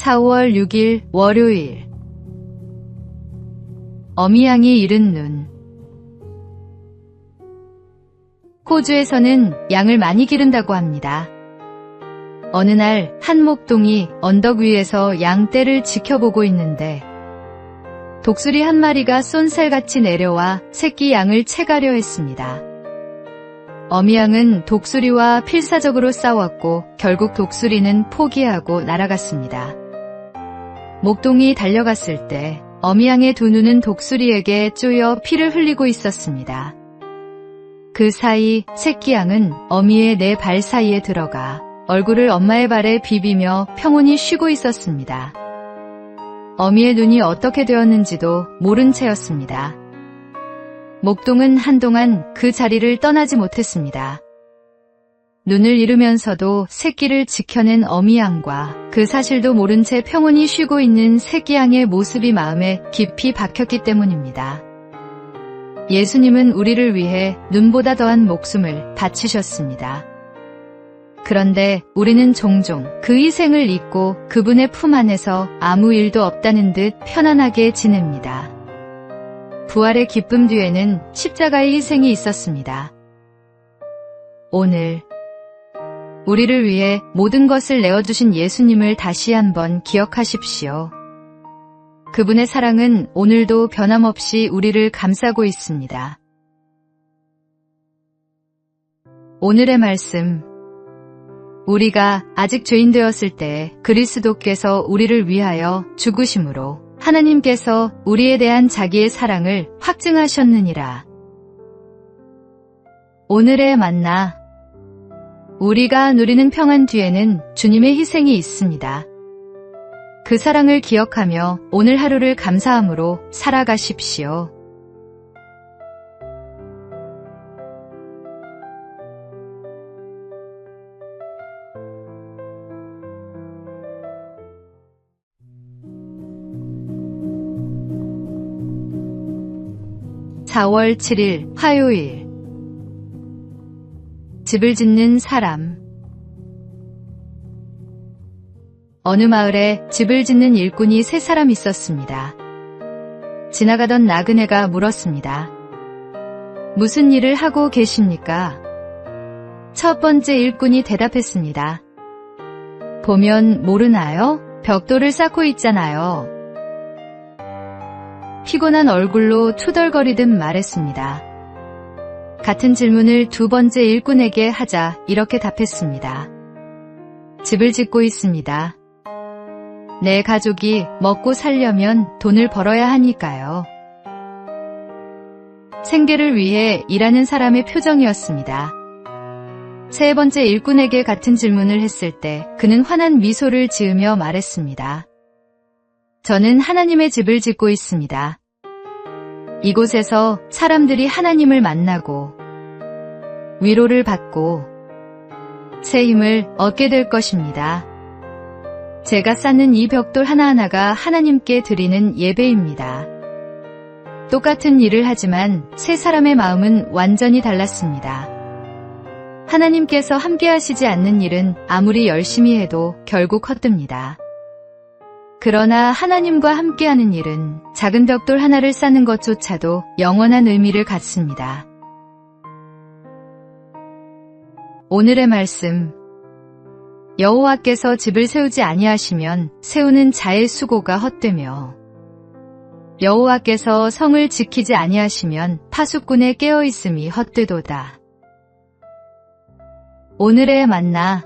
4월 6일 월요일. 어미양이 잃은 눈. 호주에서는 양을 많이 기른다고 합니다. 어느 날 한 목동이 언덕 위에서 양 떼를 지켜보고 있는데 독수리 한 마리가 쏜살같이 내려와 새끼 양을 채가려 했습니다. 어미양은 독수리와 필사적으로 싸웠고 결국 독수리는 포기하고 날아갔습니다. 목동이 달려갔을 때 어미양의 두 눈은 독수리에게 쪼여 피를 흘리고 있었습니다. 그 사이 새끼 양은 어미의 네 발 사이에 들어가 얼굴을 엄마의 발에 비비며 평온히 쉬고 있었습니다. 어미의 눈이 어떻게 되었는지도 모른 채였습니다. 목동은 한동안 그 자리를 떠나지 못했습니다. 눈을 잃으면서도 새끼를 지켜낸 어미양과 그 사실도 모른 채 평온히 쉬고 있는 새끼양의 모습이 마음에 깊이 박혔기 때문입니다. 예수님은 우리를 위해 눈보다 더한 목숨을 바치셨습니다. 그런데 우리는 종종 그 희생을 잊고 그분의 품 안에서 아무 일도 없다는 듯 편안하게 지냅니다. 부활의 기쁨 뒤에는 십자가의 희생이 있었습니다. 오늘 우리를 위해 모든 것을 내어주신 예수님을 다시 한번 기억하십시오. 그분의 사랑은 오늘도 변함없이 우리를 감싸고 있습니다. 오늘의 말씀. 우리가 아직 죄인 되었을 때 그리스도께서 우리를 위하여 죽으심으로 하나님께서 우리에 대한 자기의 사랑을 확증하셨느니라. 오늘의 만나. 우리가 누리는 평안 뒤에는 주님의 희생이 있습니다. 그 사랑을 기억하며 오늘 하루를 감사함으로 살아가십시오. (4월 7일) 화요일. 집을 짓는 사람. 어느 마을에 집을 짓는 일꾼이 세 사람 있었습니다. 지나가던 나그네가 물었습니다. 무슨 일을 하고 계십니까? 첫 번째 일꾼이 대답했습니다. 보면 모르나요? 벽돌을 쌓고 있잖아요. 피곤한 얼굴로 투덜거리듯 말했습니다. 같은 질문을 두 번째 일꾼에게 하자 이렇게 답했습니다. 집을 짓고 있습니다. 내 가족이 먹고 살려면 돈을 벌어야 하니까요. 생계를 위해 일하는 사람의 표정이었습니다. 세 번째 일꾼에게 같은 질문을 했을 때 그는 환한 미소를 지으며 말했습니다. 저는 하나님의 집을 짓고 있습니다. 이곳에서 사람들이 하나님을 만나고 위로를 받고 새 힘을 얻게 될 것입니다. 제가 쌓는 이 벽돌 하나하나가 하나님께 드리는 예배입니다. 똑같은 일을 하지만 세 사람의 마음은 완전히 달랐습니다. 하나님께서 함께 하시지 않는 일은 아무리 열심히 해도 결국 헛됩니다. 그러나 하나님과 함께하는 일은 작은 벽돌 하나를 쌓는 것조차도 영원한 의미를 갖습니다. 오늘의 말씀. 여호와께서 집을 세우지 아니하시면 세우는 자의 수고가 헛되며 여호와께서 성을 지키지 아니하시면 파수꾼의 깨어있음이 헛되도다. 오늘의 만나.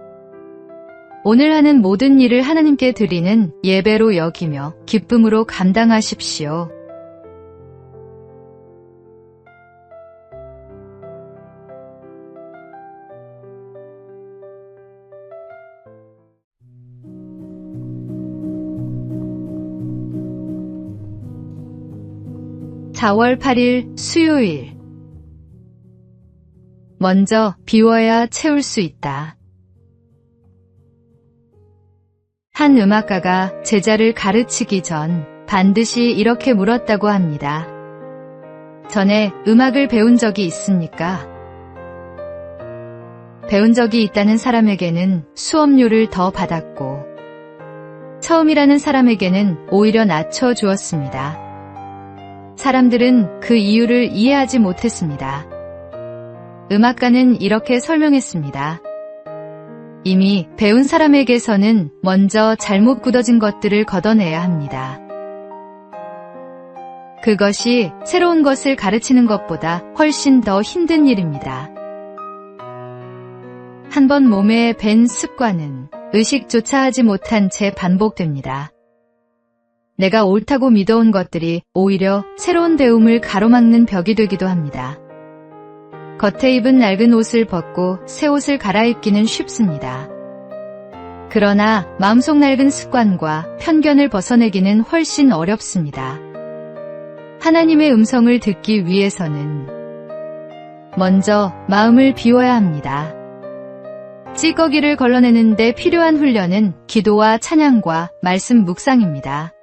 오늘 하는 모든 일을 하나님께 드리는 예배로 여기며 기쁨으로 감당하십시오. (4월 8일) 수요일. 먼저 비워야 채울 수 있다. 한 음악가가 제자를 가르치기 전 반드시 이렇게 물었다고 합니다. 전에 음악을 배운 적이 있습니까? 배운 적이 있다는 사람에게는 수업료를 더 받았고 처음이라는 사람에게는 오히려 낮춰 주었습니다. 사람들은 그 이유를 이해하지 못했습니다. 음악가는 이렇게 설명했습니다. 이미 배운 사람에게서는 먼저 잘못 굳어진 것들을 걷어내야 합니다. 그것이 새로운 것을 가르치는 것보다 훨씬 더 힘든 일입니다. 한번 몸에 밴 습관은 의식조차 하지 못한 채 반복됩니다. 내가 옳다고 믿어온 것들이 오히려 새로운 배움을 가로막는 벽이 되기도 합니다. 겉에 입은 낡은 옷을 벗고 새 옷을 갈아입기는 쉽습니다. 그러나 마음속 낡은 습관과 편견을 벗어내기는 훨씬 어렵습니다. 하나님의 음성을 듣기 위해서는 먼저 마음을 비워야 합니다. 찌꺼기를 걸러내는 데 필요한 훈련은 기도와 찬양과 말씀 묵상입니다.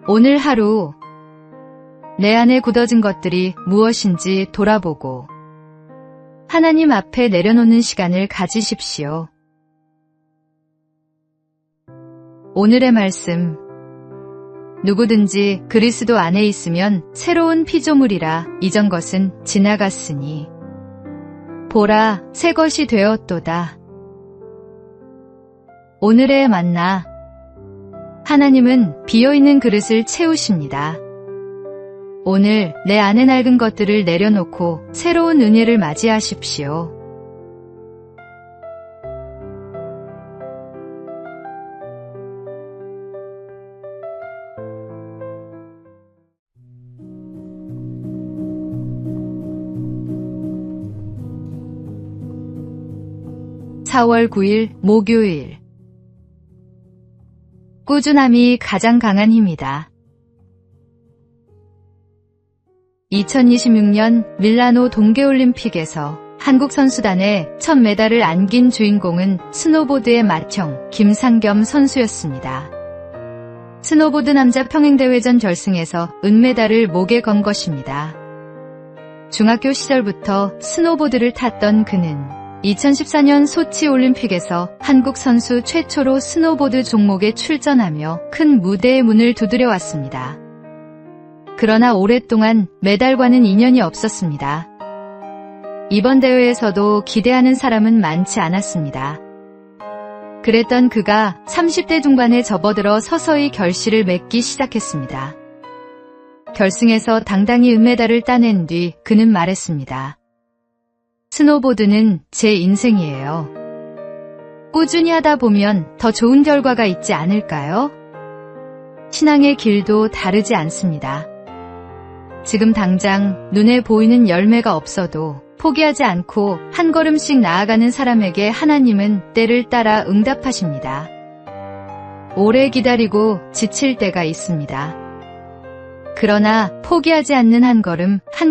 오늘 하루 내 안에 굳어진 것들이 무엇인지 돌아보고 하나님 앞에 내려놓는 시간을 가지십시오. 오늘의 말씀. 누구든지 그리스도 안에 있으면 새로운 피조물이라 이전 것은 지나갔으니 보라 새 것이 되었도다. 오늘의 만나. 하나님은 비어있는 그릇을 채우십니다. 오늘 내 안에 낡은 것들을 내려놓고 새로운 은혜를 맞이하십시오. (4월 9일) 목요일. 꾸준함이 가장 강한 힘이다. 2026년 밀라노 동계올림픽에서 한국 선수단의 첫 메달을 안긴 주인공은 스노보드의 맏형 김상겸 선수였습니다. 스노보드 남자 평행대회전 결승에서 은메달을 목에 건 것입니다. 중학교 시절부터 스노보드를 탔던 그는 2014년 소치 올림픽에서 한국 선수 최초로 스노보드 종목에 출전하며 큰 무대의 문을 두드려 왔습니다. 그러나 오랫동안 메달과는 인연이 없었습니다. 이번 대회에서도 기대하는 사람은 많지 않았습니다. 그랬던 그가 30대 중반에 접어들어 서서히 결실을 맺기 시작했습니다. 결승에서 당당히 은메달을 따낸 뒤 그는 말했습니다. 스노보드는 제 인생이에요. 꾸준히 하다 보면 더 좋은 결과가 있지 않을까요? 신앙의 길도 다르지 않습니다. 지금 당장 눈에 보이는 열매가 없어도 포기하지 않고 한 걸음씩 나아가는 사람에게 하나님은 때를 따라 응답하십니다. 오래 기다리고 지칠 때가 있습니다. 그러나 포기하지 않는 한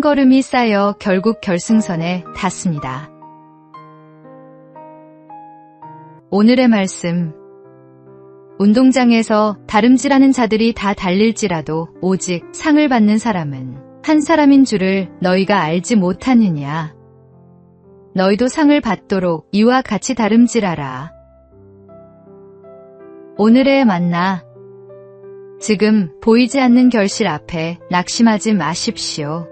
걸음이 쌓여 결국 결승선에 닿습니다. 오늘의 말씀. 운동장에서 다름질하는 자들이 다 달릴지라도 오직 상을 받는 사람은 한 사람인 줄을 너희가 알지 못하느냐. 너희도 상을 받도록 이와 같이 다름질하라. 오늘의 만나. 지금 보이지 않는 결실 앞에 낙심하지 마십시오.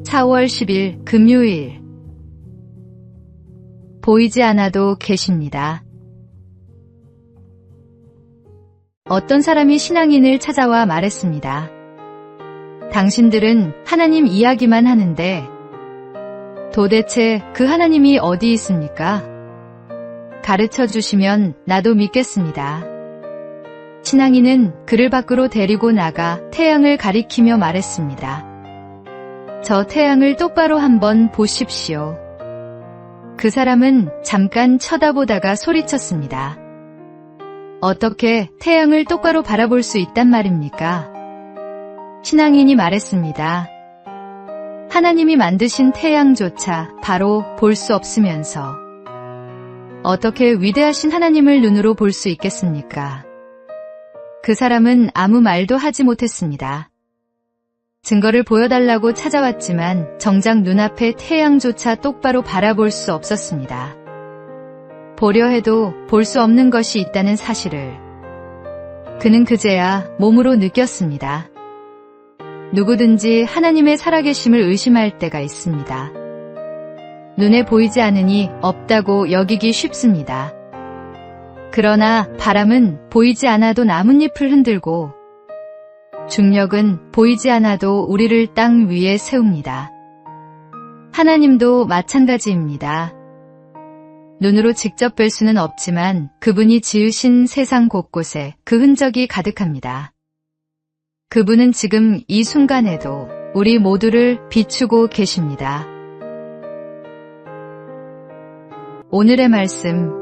(4월 10일) 금요일. 보이지 않아도 계십니다. 어떤 사람이 신앙인을 찾아와 말했습니다. 당신들은 하나님 이야기만 하는데 도대체 그 하나님이 어디 있습니까? 가르쳐 주시면 나도 믿겠습니다. 신앙인은 그를 밖으로 데리고 나가 태양을 가리키며 말했습니다. 저 태양을 똑바로 한번 보십시오. 그 사람은 잠깐 쳐다보다가 소리쳤습니다. 어떻게 태양을 똑바로 바라볼 수 있단 말입니까? 신앙인이 말했습니다. 하나님이 만드신 태양조차 바로 볼 수 없으면서 어떻게 위대하신 하나님을 눈으로 볼 수 있겠습니까? 그 사람은 아무 말도 하지 못했습니다. 증거를 보여달라고 찾아왔지만 정작 눈앞에 태양조차 똑바로 바라볼 수 없었습니다. 보려 해도 볼 수 없는 것이 있다는 사실을 그는 그제야 몸으로 느꼈습니다. 누구든지 하나님의 살아계심을 의심할 때가 있습니다. 눈에 보이지 않으니 없다고 여기기 쉽습니다. 그러나 바람은 보이지 않아도 나뭇잎을 흔들고 중력은 보이지 않아도 우리를 땅 위에 세웁니다. 하나님도 마찬가지입니다. 눈으로 직접 뵐 수는 없지만 그분이 지으신 세상 곳곳에 그 흔적이 가득합니다. 그분은 지금 이 순간에도 우리 모두를 비추고 계십니다. 오늘의 말씀.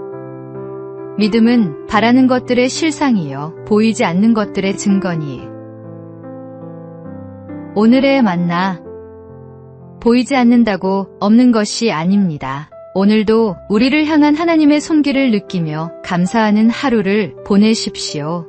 믿음은 바라는 것들의 실상이요 보이지 않는 것들의 증거니. 오늘의 만나. 보이지 않는다고 없는 것이 아닙니다. 오늘도 우리를 향한 하나님의 손길을 느끼며 감사하는 하루를 보내십시오.